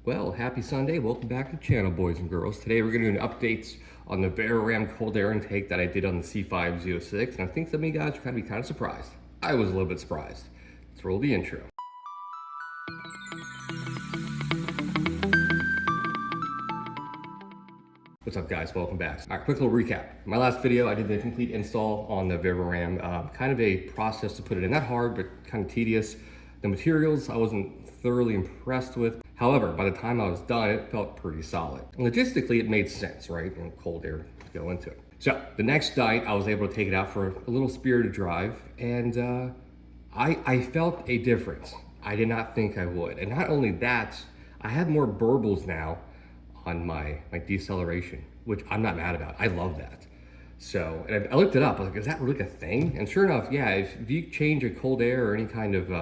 Well, happy Sunday. Welcome back to the channel, boys and girls. Today we're going to do an update on the Vararam cold air intake that I did on the C5 06, and I think some of you guys are going to be kind of surprised. I was a little bit surprised. Let's roll the intro. What's up, guys? Welcome back. All right, quick little recap. In my last video, I did the complete install on the Vararam. Kind of a process to put it in. Not hard, but kind of tedious. The materials I wasn't thoroughly impressed with. However, by the time I was done, it felt pretty solid. And logistically, it made sense, right? And cold air to go into it. So the next night, I was able to take it out for a little spirited drive, and I felt a difference. I did not think I would. And not only that, I have more burbles now on my deceleration, which I'm not mad about. I love that. So, and I looked it up. I was like, is that really a thing? And sure enough, yeah, if you change a cold air or any kind of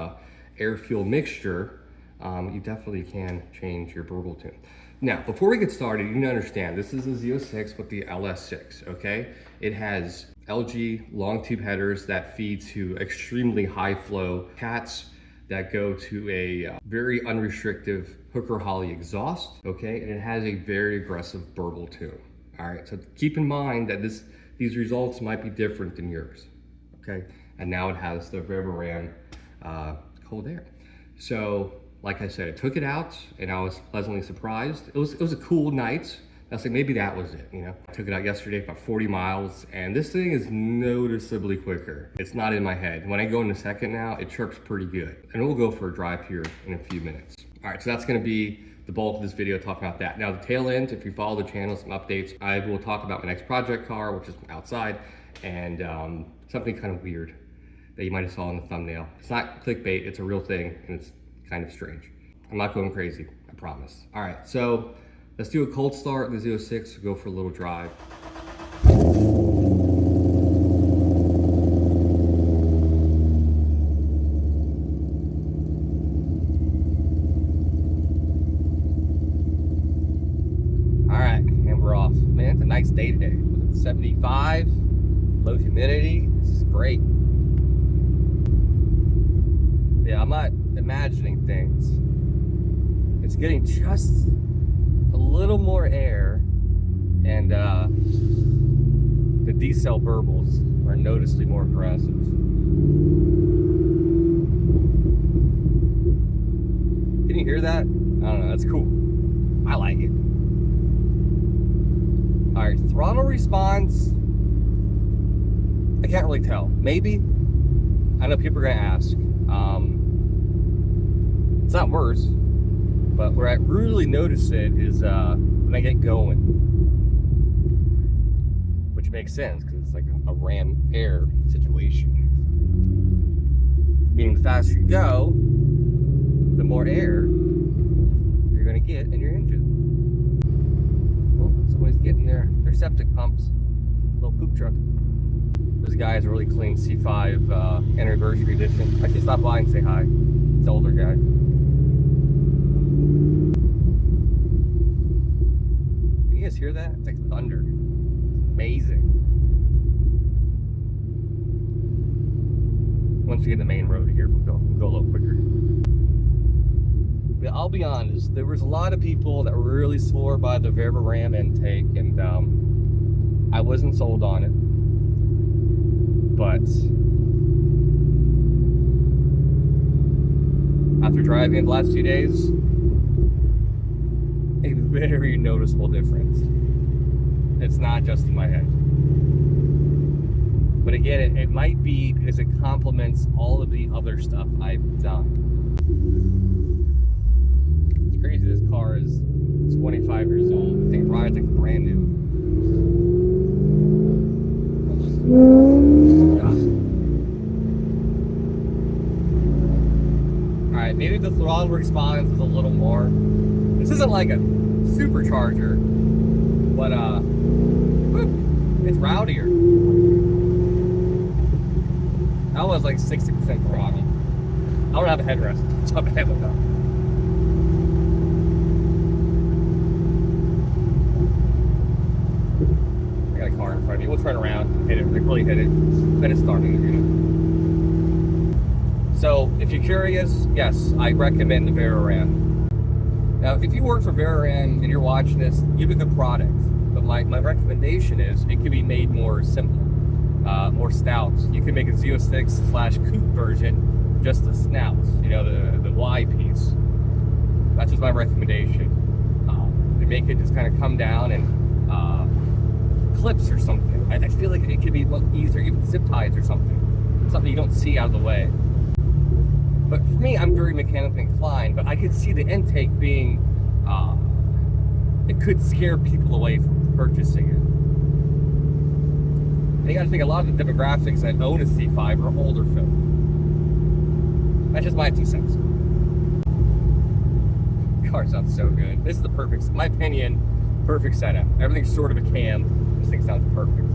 air-fuel mixture, you definitely can change your burble tune. Now, before we get started, you need to understand, this is a Z06 with the LS6, okay? It has LG long tube headers that feed to extremely high flow cats that go to a very unrestricted Hooker Holly exhaust, okay? And it has a very aggressive burble tune. All right, so keep in mind that these results might be different than yours, okay? And now it has the Vararam cold air. So, like I said, I took it out and I was pleasantly surprised. It was a cool night. I was like, maybe that was it, you know? I took it out yesterday, about 40 miles, and this thing is noticeably quicker. It's not in my head. When I go into second now, it chirps pretty good. And we'll go for a drive here in a few minutes. All right, so that's gonna be the bulk of this video, talking about that. Now, the tail end, if you follow the channel, some updates, I will talk about my next project car, which is outside, and something kind of weird that you might have saw in the thumbnail. It's not clickbait, it's a real thing, and it's kind of strange. I'm not going crazy, I promise. All right, so let's do a cold start in the 06, go for a little drive. All right, and we're off. Man, it's a nice day today. 75, low humidity, this is great. Yeah, I'm not imagining things. It's getting just a little more air, and the decel burbles are noticeably more aggressive. Can you hear that? I don't know, that's cool. I like it. All right, throttle response, I can't really tell. Maybe. I know people are gonna ask. It's not worse, but where I really notice it is when I get going, which makes sense because it's like a ram air situation. Meaning the faster you go, the more air you're gonna get in your engine. Well, somebody's getting their septic pumps. Little poop truck. This guy has a really clean C5 anniversary edition. Actually, stop by and say hi. It's an older guy. Can you guys hear that? It's like thunder. It's amazing. Once we get the main road here, we'll go a little quicker. But I'll be honest, there was a lot of people that were really swore by the Vararam intake, and I wasn't sold on it. But after driving it the last 2 days, a very noticeable difference. It's not just in my head. But again, it might be because it complements all of the other stuff I've done. It's crazy, this car is 25 years old. I think it rides like brand new. Alright, maybe the throttle response is a little more. This isn't like a supercharger, but it's rowdier. That was like 60% throttle. I don't have a headrest, so I'm able to. I got a car in front of me. We'll turn around, hit it, really hit it, then it's starting again. So if you're curious, yes, I recommend the Vararam. Now, if you work for Vararam and you're watching this, you have a good product. But my recommendation is it could be made more simple, more stout. You can make a Z06/coupe version, just the snouts, you know, the Y piece. That's just my recommendation. To make it just kind of come down and clips or something. I feel like it could be a little easier, even zip ties or something. Something you don't see out of the way. But for me, I'm very mechanically inclined, but I could see the intake being, it could scare people away from purchasing it. And you gotta think a lot of the demographics that own a C5 are older folk. That's just my 2 cents. The car sounds so good. This is the perfect, in my opinion, perfect setup. Everything's sort of a cam. This thing sounds perfect.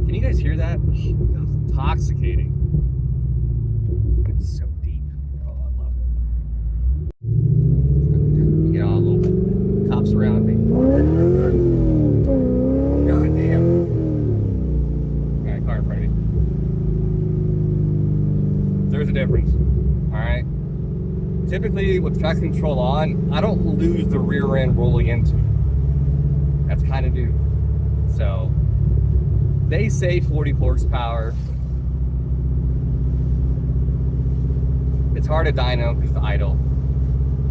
Can you guys hear that? It's intoxicating. It's so deep. Oh, I love it. Get all the little cops around me. God damn. Alright, car in front of me. There's a difference. Alright. Typically, with traction control on, I don't lose the rear end rolling into it. That's kind of new. So, they say 40 horsepower. It's hard to dyno because it's idle,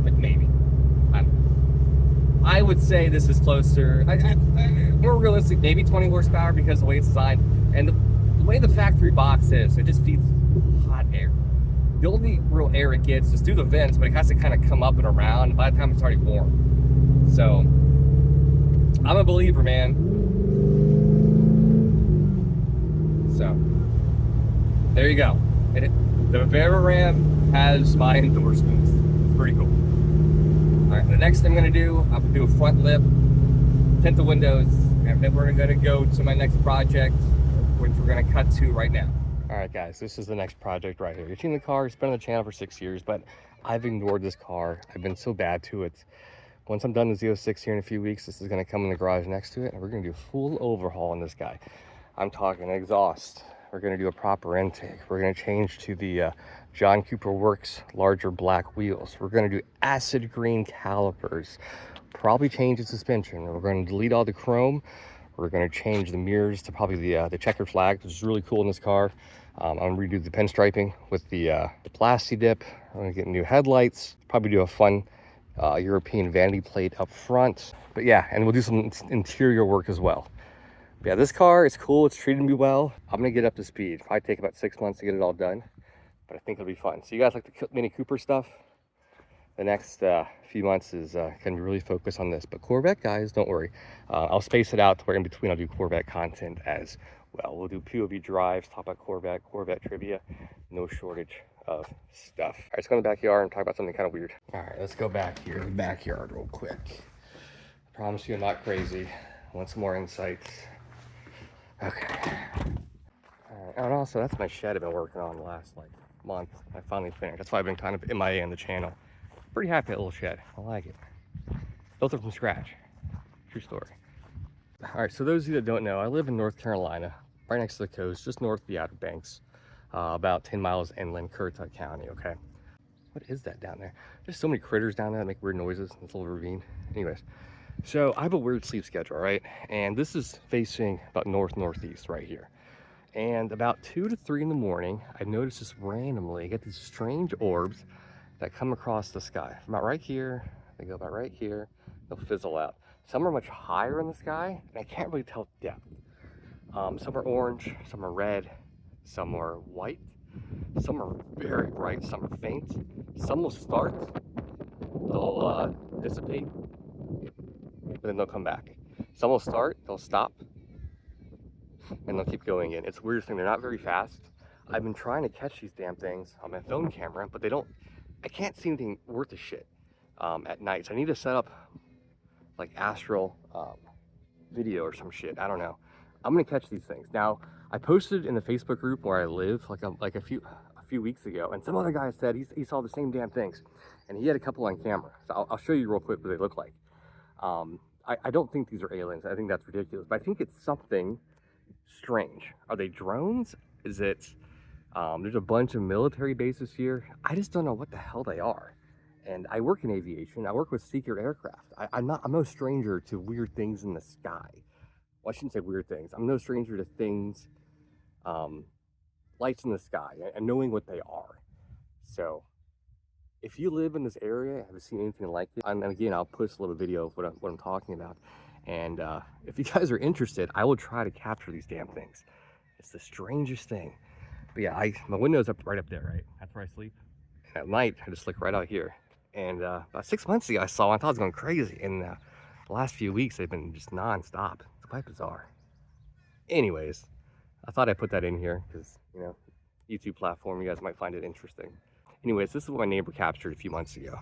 but maybe. I don't know. I would say this is closer, more realistic, maybe 20 horsepower because of the way it's designed. And the way the factory box is, it just feeds hot air. The only real air it gets is through the vents, but it has to kind of come up and around. By the time it's already warm. So, I'm a believer, man. So, there you go. The Vararam has my endorsement. It's pretty cool. Alright, the next thing I'm going to do, I'm going to do a front lip, tint the windows, and then we're going to go to my next project, which we're going to cut to right now. Alright guys, this is the next project right here. You've seen the car, it's been on the channel for 6 years, but I've ignored this car. I've been so bad to it. Once I'm done with Z06 here in a few weeks, this is going to come in the garage next to it, and we're going to do a full overhaul on this guy. I'm talking exhaust. We're going to do a proper intake. We're going to change to the John Cooper Works larger black wheels. We're going to do acid green calipers. Probably change the suspension. We're going to delete all the chrome. We're going to change the mirrors to probably the checkered flag, which is really cool in this car. I'm going to redo the pinstriping with the plasti dip. I'm going to get new headlights. Probably do a fun European vanity plate up front. But yeah, and we'll do some interior work as well. Yeah, this car, it's cool, it's treated me well. I'm gonna get up to speed. Probably take about 6 months to get it all done, but I think it'll be fun. So you guys like the Mini Cooper stuff? The next few months is gonna really focus on this. But Corvette guys, don't worry. I'll space it out to where in between I'll do Corvette content as well. We'll do POV drives, talk about Corvette trivia, no shortage of stuff. All right, let's go in the backyard and talk about something kind of weird. All right, let's go back here in the backyard real quick. I promise you I'm not crazy. I want some more insights. Okay. All right. And also, that's my shed I've been working on the last month. I finally finished. That's why I've been kind of MIA on the channel. Pretty happy with that little shed. I like it. Built it from scratch. True story. All right. So those of you that don't know, I live in North Carolina, right next to the coast, just north of the Outer Banks, about 10 miles inland, Currituck County. Okay. What is that down there? There's so many critters down there that make weird noises in this little ravine. Anyways. So I have a weird sleep schedule, right? And this is facing about northeast right here. And about 2 to 3 in the morning, I noticed just randomly, I get these strange orbs that come across the sky. From about right here, they go about right here, they'll fizzle out. Some are much higher in the sky, and I can't really tell depth. Some are orange, some are red, some are white, some are very bright, some are faint. Some will start, they'll dissipate, but then they'll come back. Some will start, they'll stop, and they'll keep going in. It's the weirdest thing, they're not very fast. I've been trying to catch these damn things on my phone camera, but I can't see anything worth a shit at night. So I need to set up like astral video or some shit, I don't know. I'm gonna catch these things. Now, I posted in the Facebook group where I live like a few weeks ago, and some other guy said he saw the same damn things, and he had a couple on camera. So I'll show you real quick what they look like. I don't think these are aliens. I think that's ridiculous. But I think it's something strange. Are they drones? Is it, there's a bunch of military bases here. I just don't know what the hell they are. And I work in aviation. I work with secret aircraft. I'm no stranger to weird things in the sky. Well, I shouldn't say weird things. I'm no stranger to things, lights in the sky, and knowing what they are. So if you live in this area, haven't seen anything like it, and again, I'll post a little video of what I'm talking about. And if you guys are interested, I will try to capture these damn things. It's the strangest thing. But yeah, my window's right up there, right? That's where I sleep. And at night, I just look right out here. And about 6 months ago, I thought I was going crazy. And the last few weeks, they've been just non-stop. It's quite bizarre. Anyways, I thought I'd put that in here because, YouTube platform, you guys might find it interesting. Anyways, this is what my neighbor captured a few months ago.